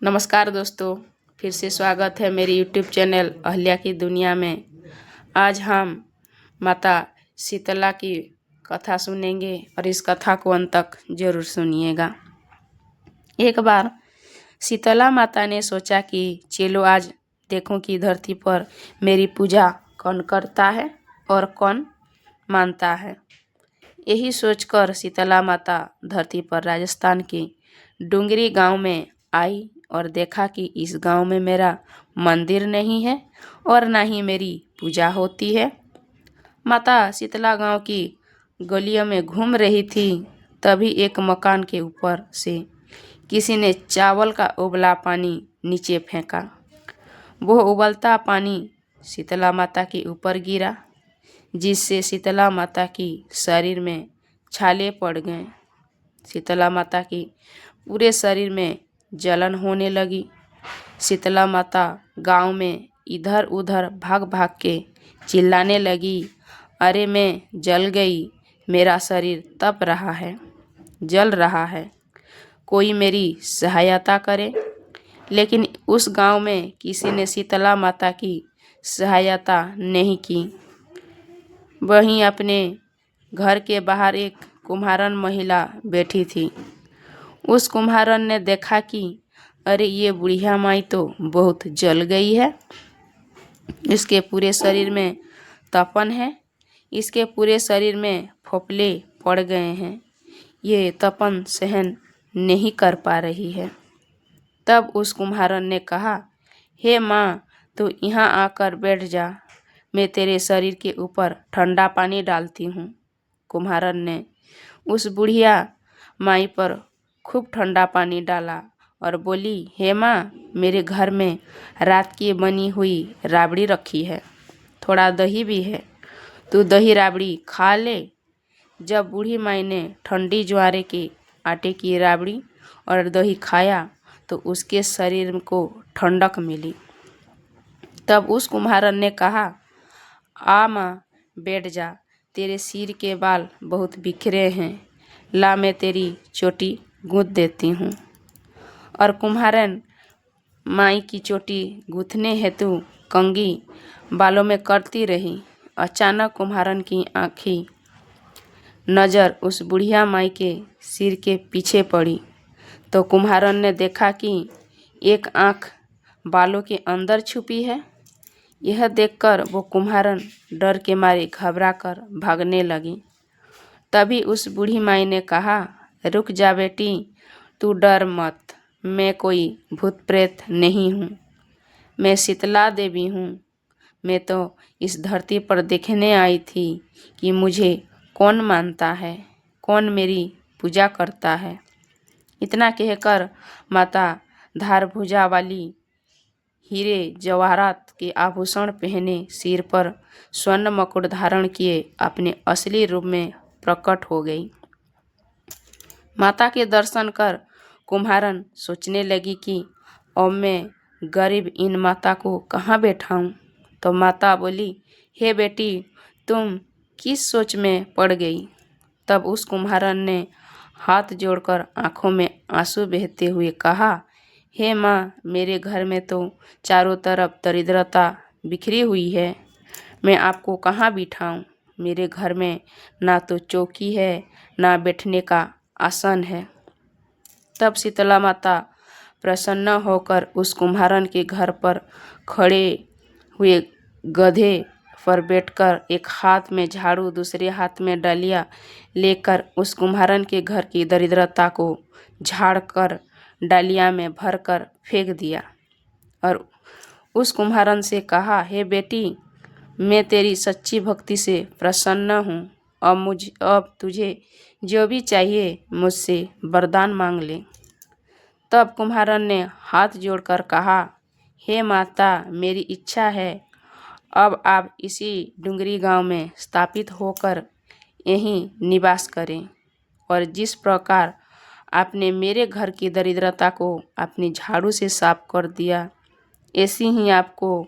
नमस्कार दोस्तों, फिर से स्वागत है मेरी यूट्यूब चैनल अहल्या की दुनिया में। आज हम माता शीतला की कथा सुनेंगे और इस कथा को अंत तक जरूर सुनिएगा। एक बार शीतला माता ने सोचा कि चलो आज देखूं कि धरती पर मेरी पूजा कौन करता है और कौन मानता है। यही सोचकर शीतला माता धरती पर राजस्थान के डूंगरी गांव में आई और देखा कि इस गांव में मेरा मंदिर नहीं है और ना ही मेरी पूजा होती है। माता शीतला गांव की गलियों में घूम रही थी, तभी एक मकान के ऊपर से किसी ने चावल का उबला पानी नीचे फेंका। वो उबलता पानी शीतला माता के ऊपर गिरा, जिससे शीतला माता की शरीर में छाले पड़ गए। शीतला माता की पूरे शरीर में जलन होने लगी। शीतला माता गांव में इधर उधर भाग भाग के चिल्लाने लगी, अरे मैं जल गई, मेरा शरीर तप रहा है, जल रहा है, कोई मेरी सहायता करे। लेकिन उस गांव में किसी ने शीतला माता की सहायता नहीं की। वहीं अपने घर के बाहर एक कुम्हारन महिला बैठी थी। उस कुम्हारन ने देखा कि अरे ये बुढ़िया माई तो बहुत जल गई है, इसके पूरे शरीर में तपन है, इसके पूरे शरीर में फोपले पड़ गए हैं, ये तपन सहन नहीं कर पा रही है। तब उस कुम्हारन ने कहा, हे माँ, तो यहाँ आकर बैठ जा, मैं तेरे शरीर के ऊपर ठंडा पानी डालती हूँ। कुम्हारन ने उस बुढ़िया माई पर खूब ठंडा पानी डाला और बोली, हे माँ, मेरे घर में रात की बनी हुई राबड़ी रखी है, थोड़ा दही भी है, तू दही राबड़ी खा ले। जब बूढ़ी माई ने ठंडी ज्वारे के आटे की राबड़ी और दही खाया तो उसके शरीर को ठंडक मिली। तब उस कुम्हारन ने कहा, आ माँ, बैठ जा, तेरे सिर के बाल बहुत बिखरे हैं, ला मैं तेरी चोटी गूंथ देती हूँ। और कुम्हारन माई की चोटी गूंथने हेतु कंघी बालों में करती रही। अचानक कुम्हारन की आँखी नज़र उस बुढ़िया माई के सिर के पीछे पड़ी तो कुम्हारन ने देखा कि एक आँख बालों के अंदर छुपी है। यह देखकर वो कुम्हारन डर के मारे घबरा कर भागने लगी। तभी उस बूढ़ी माई ने कहा, रुक जा बेटी, तू डर मत, मैं कोई भूत प्रेत नहीं हूँ, मैं शीतला देवी हूँ। मैं तो इस धरती पर देखने आई थी कि मुझे कौन मानता है, कौन मेरी पूजा करता है। इतना कहकर माता धार भुजा वाली हीरे जवाहरात के आभूषण पहने, सिर पर स्वर्ण मकुट धारण किए अपने असली रूप में प्रकट हो गई। माता के दर्शन कर कुम्हारन सोचने लगी कि अब मैं गरीब इन माता को कहाँ बैठाऊं। तो माता बोली, हे बेटी, तुम किस सोच में पड़ गई। तब उस कुम्हारन ने हाथ जोड़कर आंखों में आंसू बहते हुए कहा, हे माँ, मेरे घर में तो चारों तरफ दरिद्रता बिखरी हुई है, मैं आपको कहाँ बिठाऊं। मेरे घर में ना तो चौकी है, ना बैठने का आसन है। तब शीतला माता प्रसन्न होकर उस कुम्हारन के घर पर खड़े हुए गधे पर बैठकर एक हाथ में झाड़ू, दूसरे हाथ में डलिया लेकर उस कुम्हारन के घर की दरिद्रता को झाड़ कर डालिया में भरकर फेंक दिया और उस कुम्हारन से कहा, हे बेटी, मैं तेरी सच्ची भक्ति से प्रसन्न हूँ। अब तुझे जो भी चाहिए मुझसे वरदान मांग ले। तब कुम्हारन ने हाथ जोड़कर कहा, हे माता, मेरी इच्छा है अब आप इसी डूंगरी गांव में स्थापित होकर यहीं निवास करें और जिस प्रकार आपने मेरे घर की दरिद्रता को अपनी झाड़ू से साफ कर दिया, ऐसी ही आपको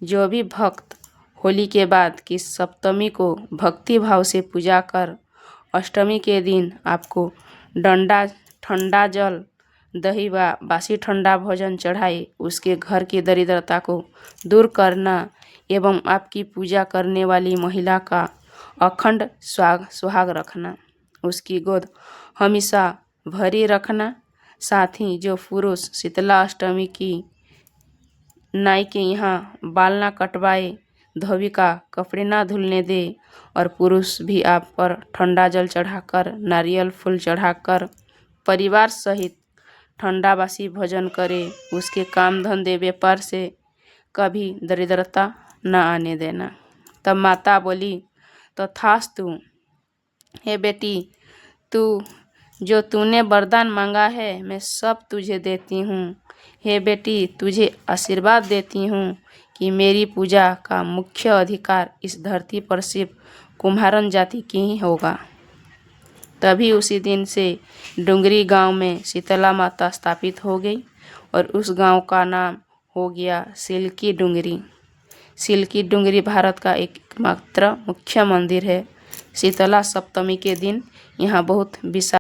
जो भी भक्त होली के बाद की सप्तमी को भक्ति भाव से पूजा कर अष्टमी के दिन आपको ठंडा जल दही व बासी ठंडा भोजन चढ़ाए, उसके घर की दरिद्रता को दूर करना एवं आपकी पूजा करने वाली महिला का अखंड सुहाग रखना, उसकी गोद हमेशा भरी रखना। साथ ही जो पुरुष शीतला अष्टमी की नाई के यहाँ बाल ना कटवाए, धोबी का कपड़े ना धुलने दे और पुरुष भी आप पर ठंडा जल चढ़ाकर, नारियल फूल चढ़ाकर परिवार सहित ठंडा बासी भोजन करे, उसके काम धंधे व्यापार से कभी दरिद्रता न आने देना। तब माता बोली, तो तथास्तु। हे बेटी, तू जो तूने वरदान मांगा है मैं सब तुझे देती हूँ। हे बेटी, तुझे आशीर्वाद देती हूँ कि मेरी पूजा का मुख्य अधिकार इस धरती पर सिर्फ कुम्हारन जाति की ही होगा। तभी उसी दिन से डुंगरी गांव में शीतला माता स्थापित हो गई और उस गांव का नाम हो गया सिल्की डुंगरी। सिल्की डुंगरी भारत का एकमात्र मुख्य मंदिर है। शीतला सप्तमी के दिन यहाँ बहुत विशाल